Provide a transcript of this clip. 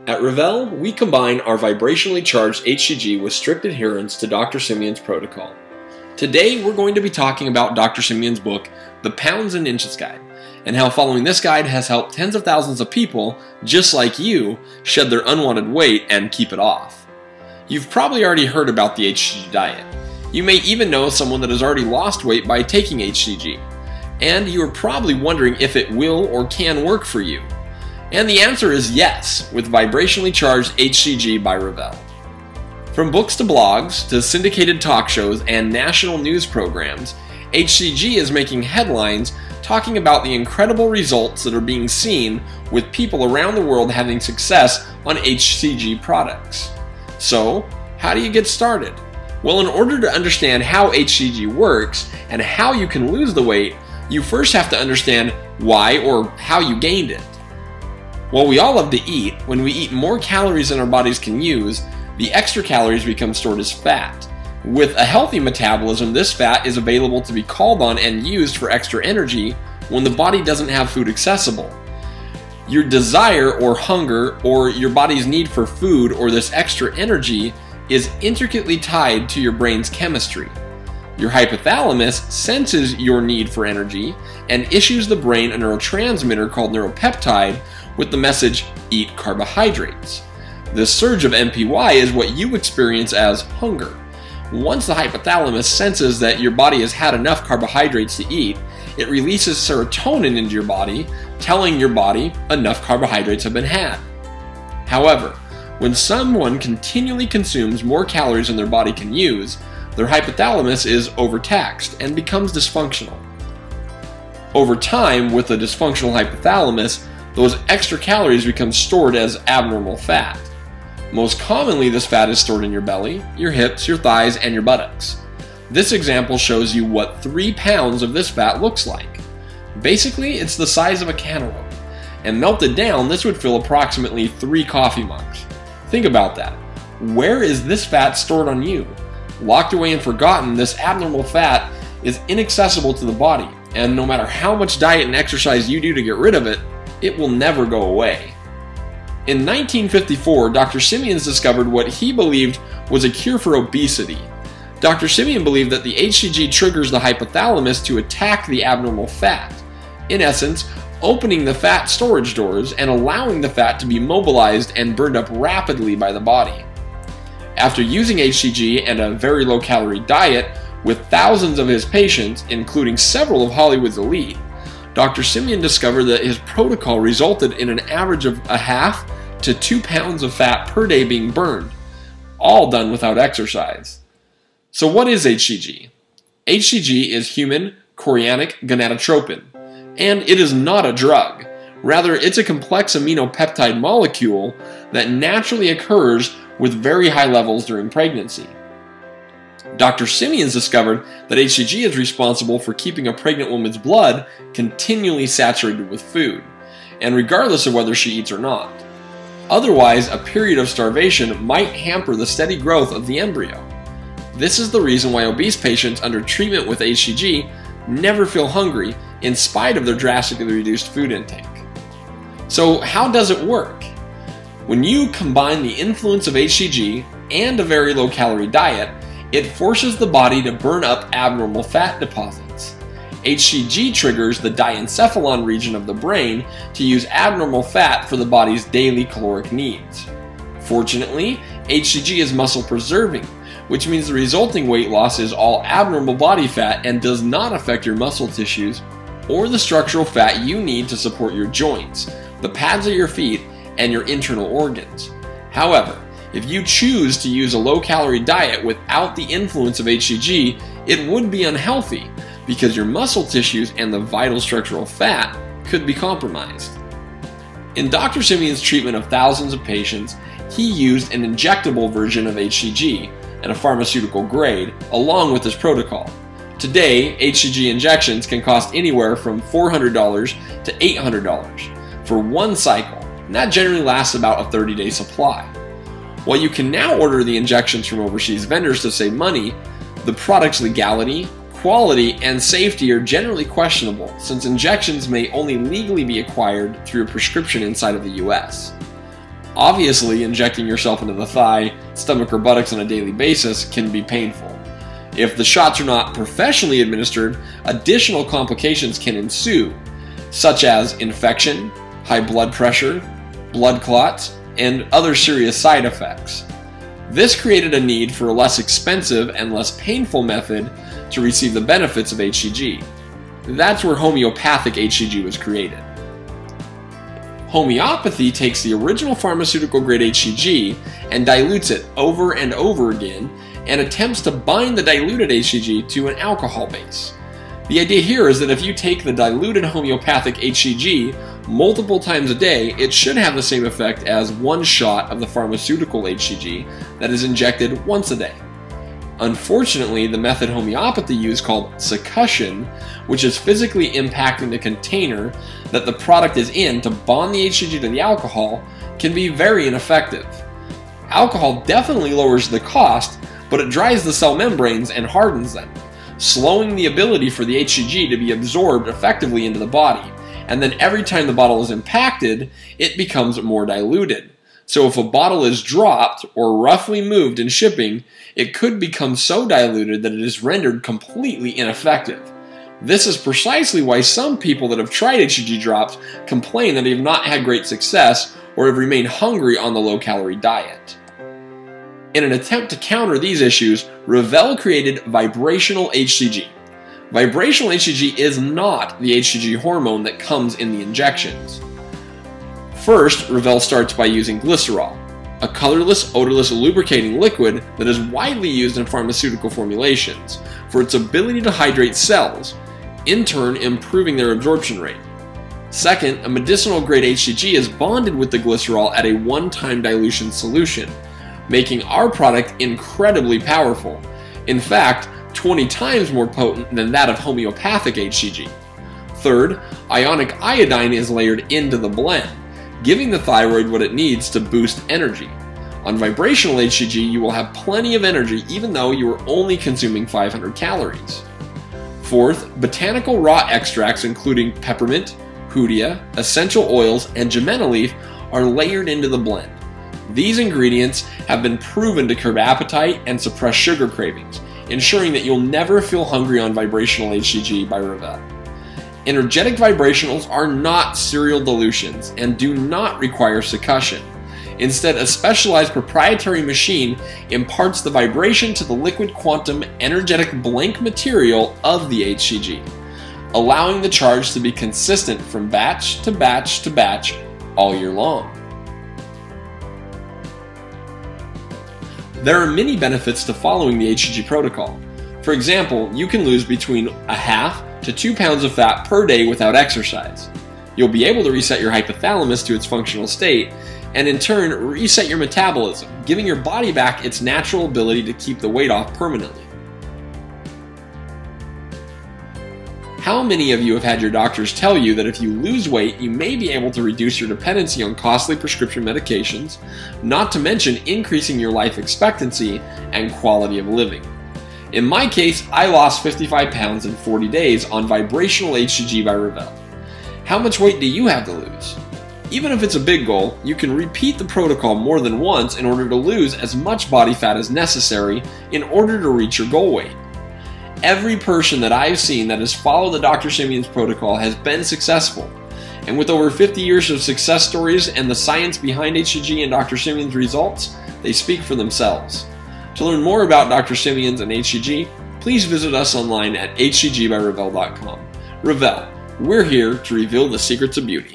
At Revele, we combine our vibrationally charged HCG with strict adherence to Dr. Simeon's protocol. Today, we're going to be talking about Dr. Simeon's book, The Pounds and Inches Guide, and how following this guide has helped tens of thousands of people, just like you, shed their unwanted weight and keep it off. You've probably already heard about the HCG diet. You may even know someone that has already lost weight by taking HCG. And you are probably wondering if it will or can work for you. And the answer is yes, with vibrationally charged HCG by Revele. From books to blogs, to syndicated talk shows and national news programs, HCG is making headlines talking about the incredible results that are being seen with people around the world having success on HCG products. So, how do you get started? Well, in order to understand how HCG works and how you can lose the weight, you first have to understand why or how you gained it. While we all love to eat, when we eat more calories than our bodies can use, the extra calories become stored as fat. With a healthy metabolism, this fat is available to be called on and used for extra energy when the body doesn't have food accessible. Your desire or hunger or your body's need for food or this extra energy is intricately tied to your brain's chemistry. Your hypothalamus senses your need for energy and issues the brain a neurotransmitter called neuropeptide with the message, eat carbohydrates. This surge of NPY is what you experience as hunger. Once the hypothalamus senses that your body has had enough carbohydrates to eat, it releases serotonin into your body, telling your body enough carbohydrates have been had. However, when someone continually consumes more calories than their body can use, their hypothalamus is overtaxed and becomes dysfunctional. Over time, with a dysfunctional hypothalamus, those extra calories become stored as abnormal fat. Most commonly, this fat is stored in your belly, your hips, your thighs, and your buttocks. This example shows you what 3 pounds of this fat looks like. Basically, it's the size of a cantaloupe, and melted down, this would fill approximately 3 coffee mugs. Think about that. Where is this fat stored on you? Locked away and forgotten, this abnormal fat is inaccessible to the body, and no matter how much diet and exercise you do to get rid of it, it will never go away. In 1954, Dr. Simeon discovered what he believed was a cure for obesity. Dr. Simeon believed that the HCG triggers the hypothalamus to attack the abnormal fat, in essence, opening the fat storage doors and allowing the fat to be mobilized and burned up rapidly by the body. After using HCG and a very low-calorie diet with thousands of his patients, including several of Hollywood's elite, Dr. Simeon discovered that his protocol resulted in an average of 1/2 to 2 pounds of fat per day being burned, all done without exercise. So what is HCG? HCG is human chorionic gonadotropin, and it is not a drug. Rather, it's a complex amino peptide molecule that naturally occurs with very high levels during pregnancy. Dr. Simeon discovered that HCG is responsible for keeping a pregnant woman's blood continually saturated with food, and regardless of whether she eats or not. Otherwise, a period of starvation might hamper the steady growth of the embryo. This is the reason why obese patients under treatment with HCG never feel hungry in spite of their drastically reduced food intake. So how does it work? When you combine the influence of HCG and a very low-calorie diet, it forces the body to burn up abnormal fat deposits. HCG triggers the diencephalon region of the brain to use abnormal fat for the body's daily caloric needs. Fortunately, HCG is muscle preserving, which means the resulting weight loss is all abnormal body fat and does not affect your muscle tissues or the structural fat you need to support your joints, the pads of your feet, and your internal organs. However, if you choose to use a low-calorie diet without the influence of HCG, it would be unhealthy because your muscle tissues and the vital structural fat could be compromised. In Dr. Simeon's treatment of thousands of patients, he used an injectable version of HCG and a pharmaceutical grade along with his protocol. Today, HCG injections can cost anywhere from $400 to $800 for one cycle, and that generally lasts about a 30-day supply. While you can now order the injections from overseas vendors to save money, the product's legality, quality, and safety are generally questionable since injections may only legally be acquired through a prescription inside of the US. Obviously, injecting yourself into the thigh, stomach, or buttocks on a daily basis can be painful. If the shots are not professionally administered, additional complications can ensue, such as infection, high blood pressure, blood clots, and other serious side effects. This created a need for a less expensive and less painful method to receive the benefits of HCG. That's where homeopathic HCG was created. Homeopathy takes the original pharmaceutical-grade HCG and dilutes it over and over again and attempts to bind the diluted HCG to an alcohol base. The idea here is that if you take the diluted homeopathic HCG multiple times a day, it should have the same effect as one shot of the pharmaceutical HCG that is injected once a day. Unfortunately, the method homeopathy used, called succussion, which is physically impacting the container that the product is in to bond the HCG to the alcohol, can be very ineffective. Alcohol definitely lowers the cost, but it dries the cell membranes and hardens them, slowing the ability for the HCG to be absorbed effectively into the body, and then every time the bottle is impacted, it becomes more diluted. So if a bottle is dropped or roughly moved in shipping, it could become so diluted that it is rendered completely ineffective. This is precisely why some people that have tried HCG drops complain that they have not had great success or have remained hungry on the low-calorie diet. In an attempt to counter these issues, Revele created Vibrational HCG. Vibrational HCG is not the HCG hormone that comes in the injections. First, Revele starts by using glycerol, a colorless, odorless lubricating liquid that is widely used in pharmaceutical formulations for its ability to hydrate cells, in turn improving their absorption rate. Second, a medicinal-grade HCG is bonded with the glycerol at a one-time dilution solution, making our product incredibly powerful. In fact, 20 times more potent than that of homeopathic HCG. Third, ionic iodine is layered into the blend, giving the thyroid what it needs to boost energy. On Vibrational HCG, you will have plenty of energy even though you are only consuming 500 calories. Fourth, botanical raw extracts including peppermint, hoodia, essential oils, and jimena leaf are layered into the blend. These ingredients have been proven to curb appetite and suppress sugar cravings, ensuring that you'll never feel hungry on Vibrational HCG by Revele. Energetic vibrationals are not serial dilutions and do not require succussion. Instead, a specialized proprietary machine imparts the vibration to the liquid quantum energetic blank material of the HCG, allowing the charge to be consistent from batch to batch to batch all year long. There are many benefits to following the HCG protocol. For example, you can lose between 1/2 to 2 pounds of fat per day without exercise. You'll be able to reset your hypothalamus to its functional state, and in turn reset your metabolism, giving your body back its natural ability to keep the weight off permanently. How many of you have had your doctors tell you that if you lose weight, you may be able to reduce your dependency on costly prescription medications, not to mention increasing your life expectancy and quality of living? In my case, I lost 55 pounds in 40 days on Vibrational HCG by Revele. How much weight do you have to lose? Even if it's a big goal, you can repeat the protocol more than once in order to lose as much body fat as necessary in order to reach your goal weight. Every person that I've seen that has followed the Dr. Simeon's protocol has been successful. And with over 50 years of success stories and the science behind HCG and Dr. Simeon's results, they speak for themselves. To learn more about Dr. Simeon's and HCG, please visit us online at hcgbyrevele.com. Revele, we're here to reveal the secrets of beauty.